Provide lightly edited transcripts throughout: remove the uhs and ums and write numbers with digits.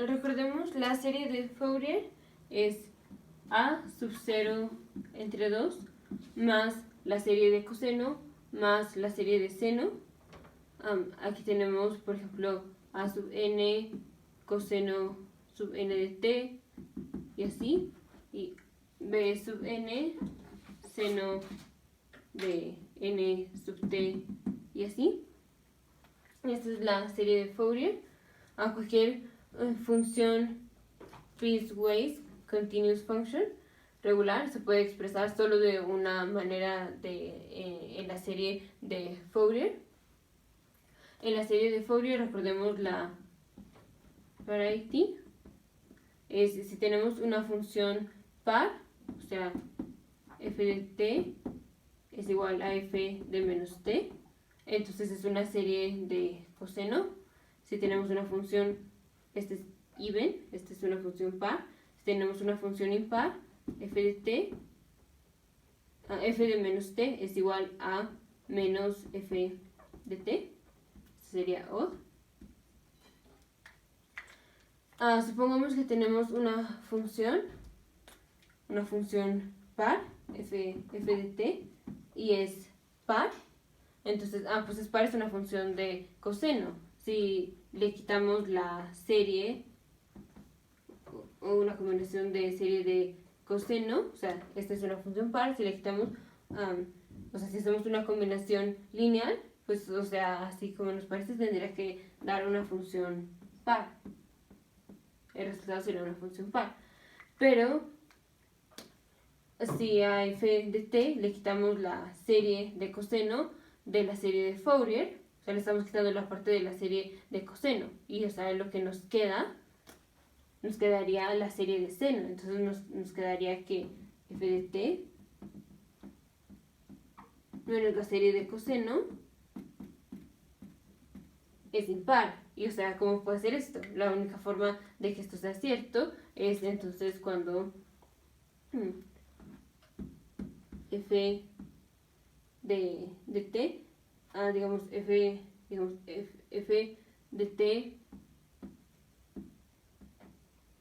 recordemos, la serie de Fourier es a sub 0 entre 2 más la serie de coseno más la serie de seno. Aquí tenemos, por ejemplo, a sub n coseno sub n de t y así, y b sub n seno de n sub t y así. Esta es la serie de Fourier. A cualquier función piecewise continuous function regular se puede expresar solo de una manera en la serie de Fourier. En la serie de Fourier recordemos la variety. Si tenemos una función par, o sea, f de t es igual a f de menos t, entonces es una serie de coseno. Si tenemos una función, este es even, esta es una función par. Si tenemos una función impar, f de t, f de menos t es igual a menos f de t, sería odd. Supongamos que tenemos una función par, f de t, y es par. Entonces, pues es par, es una función de coseno. Si le quitamos la serie o una combinación de serie de coseno, o sea, esta es una función par, si le quitamos, o sea, si hacemos una combinación lineal, pues, o sea, así como nos parece, tendría que dar una función par. El resultado sería una función par. Pero si a f de t le quitamos la serie de coseno de la serie de Fourier, o sea, le estamos quitando la parte de la serie de coseno, y o sea, lo que nos quedaría la serie de seno. Entonces nos quedaría que f de t menos la serie de coseno es impar. Y o sea, ¿cómo puede ser esto? La única forma de que esto sea cierto es entonces cuando f de t, digamos f de t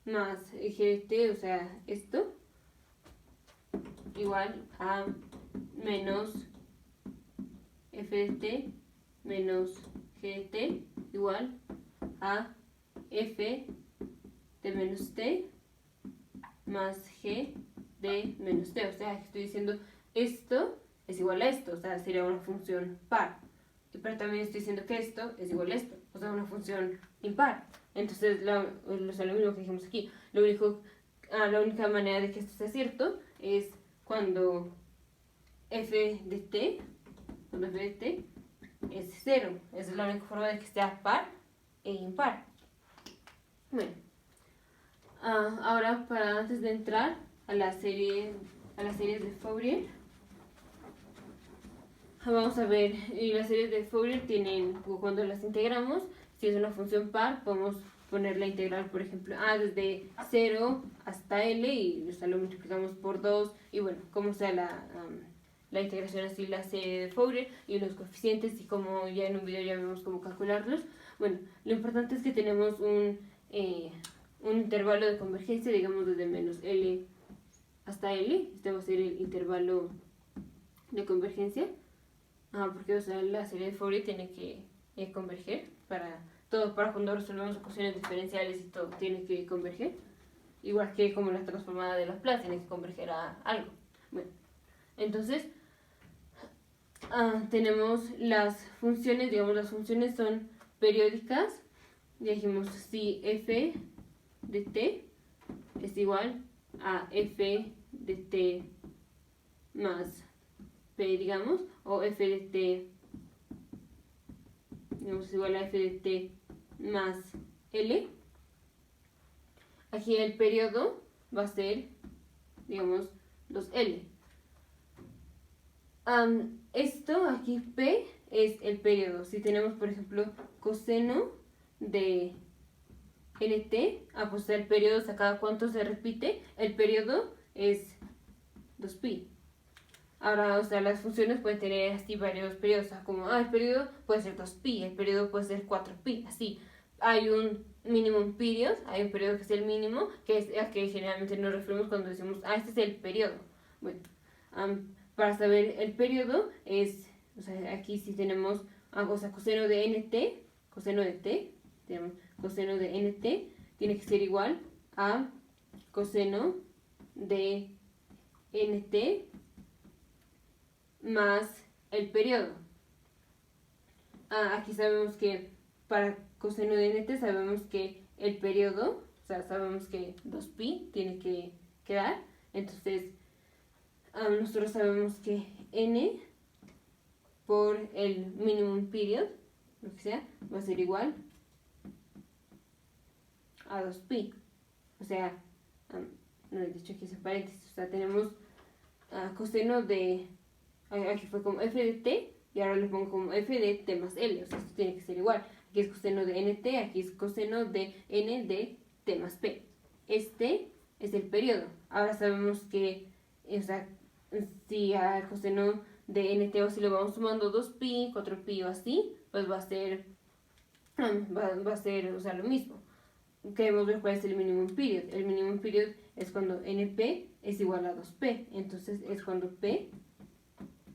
más g de t, o sea, esto, igual a menos f de t menos g de t igual a f de menos t más g de menos t. O sea, estoy diciendo esto es igual a esto, o sea, sería una función par. Pero también estoy diciendo que esto es igual a esto, o sea, una función impar. Entonces, lo mismo que dijimos aquí, la única manera de que esto sea cierto es cuando f de t es 0. Esa es la única forma de que sea par e impar. Bueno, ahora antes de entrar a las series de Fourier, vamos a ver, y las series de Fourier tienen, cuando las integramos, si es una función par, podemos poner la integral, por ejemplo, desde 0 hasta L, y o sea, lo multiplicamos por 2, y bueno, como sea la integración, así la serie de Fourier, y los coeficientes, y como ya en un video ya vemos cómo calcularlos. Bueno, lo importante es que tenemos un intervalo de convergencia, digamos desde menos L hasta L. Este va a ser el intervalo de convergencia, porque o sea, la serie de Fourier tiene que converger para cuando resolvemos ecuaciones diferenciales y todo, tiene que converger, igual que como la transformada de Laplace tiene que converger a algo. Bueno, entonces tenemos las funciones, digamos, las funciones son periódicas. Ya dijimos, si f de t es igual a f de t más p, digamos, o f de t, digamos, es igual a f de t más L. Aquí el periodo va a ser, digamos, 2L. Esto aquí P es el periodo. Si tenemos, por ejemplo, coseno de LT, pues el periodo, a cada cuánto se repite, el periodo es 2pi. Ahora, o sea, las funciones pueden tener así varios periodos, o sea, como, el periodo puede ser 2pi, el periodo puede ser 4pi, así. hay un minimum period, hay un periodo que es el mínimo, que es a que generalmente nos referimos cuando decimos, este es el periodo. Bueno, para saber el periodo es, o sea, aquí sí tenemos, o sea, coseno de nt, coseno de t, tenemos coseno de nt, tiene que ser igual a coseno de nt más el periodo. Aquí sabemos que para coseno de nt sabemos que el periodo, o sea, sabemos que 2pi tiene que quedar. Entonces, nosotros sabemos que n por el minimum period, lo que sea, va a ser igual a 2pi. O sea, no, de hecho aquí es en paréntesis, o sea, tenemos coseno de, aquí fue como f de t, y ahora le pongo como f de t más l, o sea, esto tiene que ser igual. Aquí es coseno de nt, aquí es coseno de n de t más p. Este es el periodo. Ahora sabemos que, o sea, si al coseno de nt o si le vamos sumando 2pi, 4pi o así, pues va a ser, o sea, lo mismo. Queremos ver cuál es el minimum period. El minimum period es cuando np es igual a 2p. Entonces es cuando p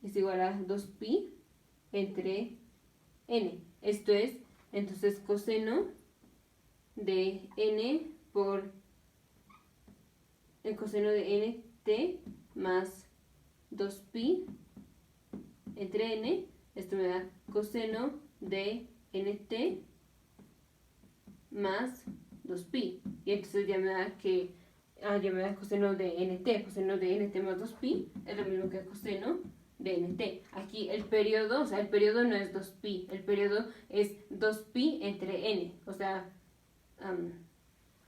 es igual a 2pi entre n. Esto es, entonces, coseno de n por el coseno de nt más 2pi entre n. Esto me da coseno de nt más 2pi. Y entonces ya me da que ya me da coseno de nt. Coseno de nt más 2pi es lo mismo que coseno de nt. Aquí el periodo, o sea, el periodo no es 2pi, el periodo es 2pi entre n. O sea,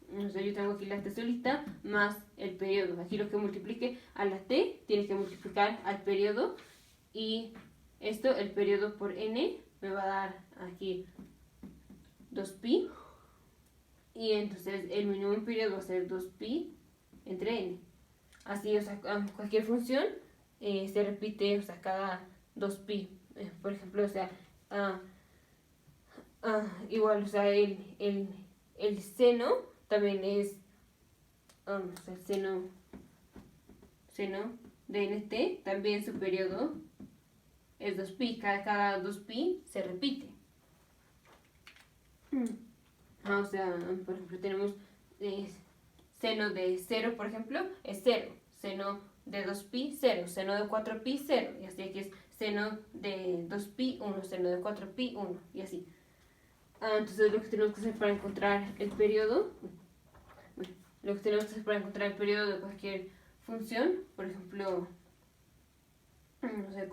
yo tengo aquí la t solita más el periodo. Aquí lo que multiplique a la t tiene que multiplicar al periodo. Y esto, el periodo por n, me va a dar aquí 2pi. Y entonces el minimum periodo va a ser 2pi entre n. Así, o sea, cualquier función se repite, o sea, cada 2pi. Por ejemplo, o sea, igual, o sea, el seno también es, o sea, el seno de nt, también su periodo es 2pi. Cada 2pi se repite. O sea, por ejemplo, tenemos seno de 0, por ejemplo, es 0. Seno de 2pi, 0. Seno de 4pi, 0. Y así aquí es seno de 2pi, 1. Seno de 4pi, 1. Y así. Entonces lo que tenemos que hacer para encontrar el periodo, lo que tenemos que hacer para encontrar el periodo de cualquier función, por ejemplo, no sé,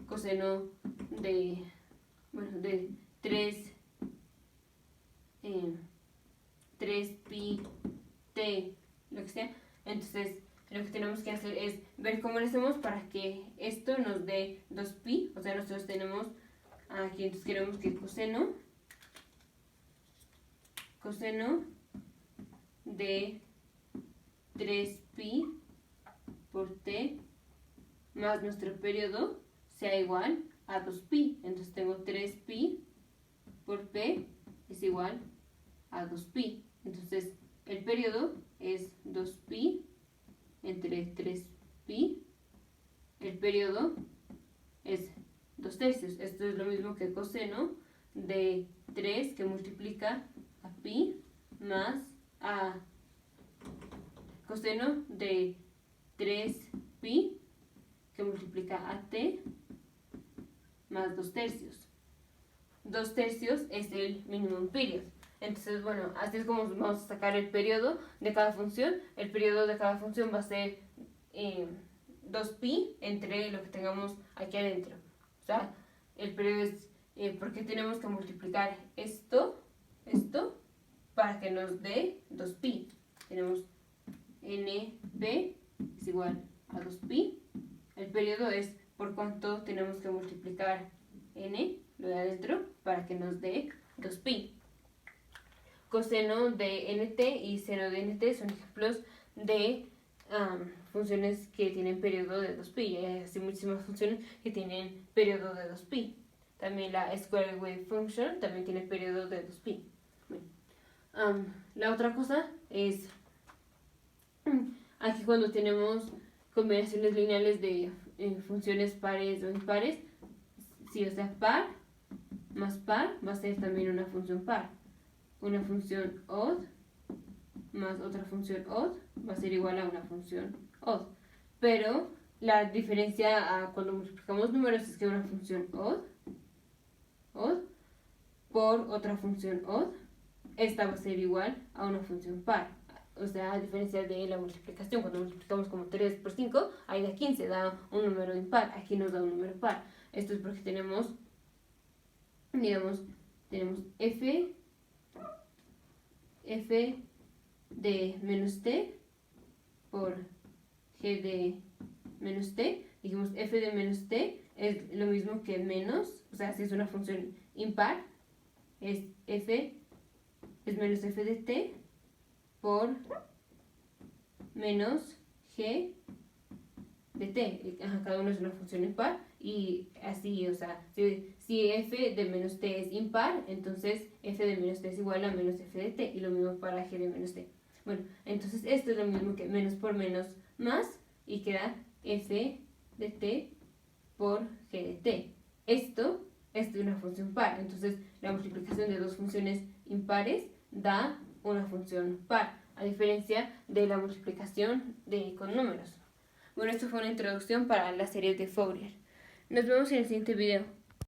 coseno de, bueno, de 3pi t, lo que sea. Entonces lo que tenemos que hacer es ver cómo lo hacemos para que esto nos dé 2pi. O sea, nosotros tenemos aquí, entonces queremos que coseno de 3pi por t más nuestro periodo sea igual a 2pi. Entonces tengo 3pi por p es igual a 2pi. Entonces el periodo es 2pi entre 3pi. El periodo es 2/3. Esto es lo mismo que coseno de 3 que multiplica a pi más a coseno de 3pi que multiplica a t más 2/3. 2/3 es el minimum period. Entonces, bueno, así es como vamos a sacar el periodo de cada función. El periodo de cada función va a ser 2pi entre lo que tengamos aquí adentro. O sea, el periodo es porque tenemos que multiplicar esto para que nos dé 2pi. Tenemos np es igual a 2pi. El periodo es por cuánto tenemos que multiplicar n, lo de adentro, para que nos dé 2pi. Coseno de nt y seno de nt son ejemplos de funciones que tienen periodo de 2pi. Hay así muchísimas funciones que tienen periodo de 2pi. también la square wave function también tiene periodo de 2pi. Bueno, la otra cosa es aquí cuando tenemos combinaciones lineales de funciones pares o impares, si o sea par más par va a ser también una función par. Una función odd más otra función odd va a ser igual a una función odd. Pero la diferencia cuando multiplicamos números es que una función odd por otra función odd, esta va a ser igual a una función par. O sea, a diferencia de la multiplicación, cuando multiplicamos como 3 por 5, ahí da 15, da un número impar, aquí nos da un número par. Esto es porque tenemos, digamos, tenemos f de menos t por g de menos t. Dijimos f de menos t es lo mismo que menos, o sea, si es una función impar, es f es menos f de t por menos g de t. Cada uno es una función impar y así, o sea, si f de menos t es impar, entonces f de menos t es igual a menos f de t y lo mismo para g de menos t. Bueno, entonces esto es lo mismo que menos por menos más y queda f de t por g de t. Esto es una función par, entonces la multiplicación de dos funciones impares da una función par, a diferencia de la multiplicación con números. Bueno, esto fue una introducción para las series de Fourier. Nos vemos en el siguiente video.